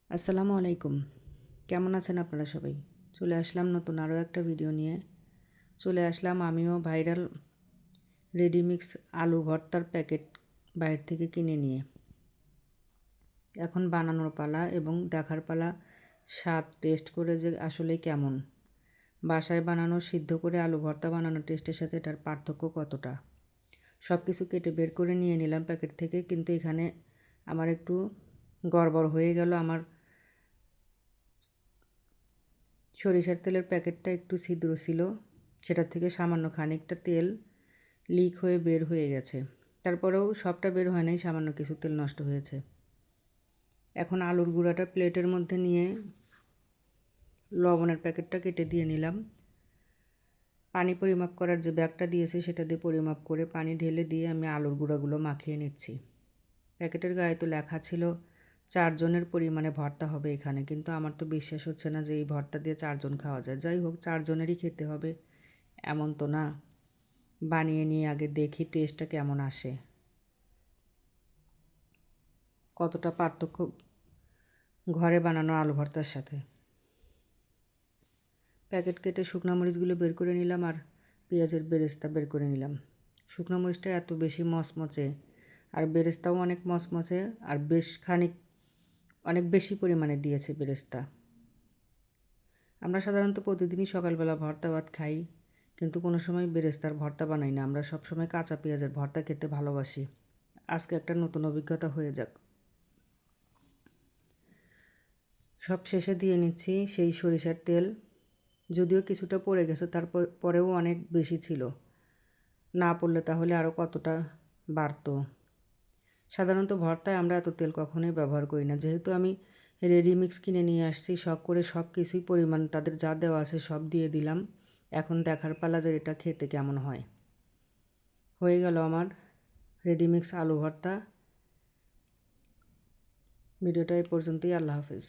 আসসালামু আলাইকুম। কেমন আছেন আপনারা সবাই? চলে আসলাম নতুন আরও একটা ভিডিও নিয়ে। চলে আসলাম আমিও ভাইরাল রেডিমিক্স আলু ভর্তার প্যাকেট বাইরে থেকে কিনে নিয়ে। এখন বানানোর পালা এবং দেখার পালা স্বাদ টেস্ট করে যে আসলে কেমন। বাসায় বানানো সিদ্ধ করে আলু ভর্তা বানানোর টেস্টের সাথে এটার পার্থক্য কতটা। সব কিছু কেটে বের করে নিয়ে নিলাম প্যাকেট থেকে, কিন্তু এখানে আমার একটু গড়বড় হয়ে গেল। আমার সরিষার তেলের প্যাকেটটা একটু ছিদ্র ছিল, সেটা থেকে সামান্য খানিকটা তেল লিক হয়ে বের হয়ে গেছে। তারপরেও সবটা বের হয় নাই, সামান্য কিছু তেল নষ্ট হয়েছে। এখন আলুর গুঁড়াটা প্লেটের মধ্যে নিয়ে লবণের প্যাকেটটা কেটে দিয়ে নিলাম। পানি পরিমাপ করার যে ব্যাগটা দিয়েছে সেটা দিয়ে পরিমাপ করে পানি ঢেলে দিয়ে আমি আলুর গুঁড়াগুলো মাখিয়ে নিচ্ছি। প্যাকেটের গায়ে তো লেখা ছিল 4 জনের পরিমাণে ভর্তা হবে এখানে, কিন্তু আমার তো বিশ্বাস হচ্ছে না যে এই ভর্তা দিয়ে 4 জন খাওয়া যায়। যাই হোক, 4 জনেরই খেতে হবে এমন তো না। বানিয়ে নিয়ে আগে দেখি টেস্টটা কেমন আসে, কতটা পার্থক্য ঘরে বানানো আলু ভর্তার সাথে। প্যাকেট কেটে শুকনো মরিচগুলো বের করে নিলাম আর পেঁয়াজের বেরেস্তা বের করে নিলাম। শুকনো মরিচটা এত বেশি মচমচে আর বেরেস্তাও অনেক মচমচে, আর অনেক বেশি পরিমাণে দিয়েছে বেরেস্তা। আমরা সাধারণত প্রতিদিনই সকালবেলা ভর্তা ভাত খাই, কিন্তু কোনো সময় বেরেস্তার ভর্তা বানাই না। আমরা সবসময় কাঁচা পেঁয়াজের ভর্তা খেতে ভালোবাসি। আজকে একটা নতুন অভিজ্ঞতা হয়ে যাক। সব শেষে দিয়ে নিচ্ছি সেই সরিষার তেল। যদিও কিছুটা পড়ে গেছে, পরেও অনেক বেশি ছিল। না পড়লে তাহলে আরও কতটা বাড়তো। সাধারণত ভর্তায় আমরা এত তেল কখনোই ব্যবহার করি না। যেহেতু আমি রেডিমিক্স কিনে নিয়ে আসছি, শখ করে সব কিছুই পরিমাণ তাদের যা দেওয়া আছে সব দিয়ে দিলাম। এখন দেখার পালা যে এটা খেতে কেমন হয়। হয়ে গেল আমার রেডিমিক্স আলু ভর্তা। ভিডিওটা এই পর্যন্তই। আল্লাহ হাফেজ।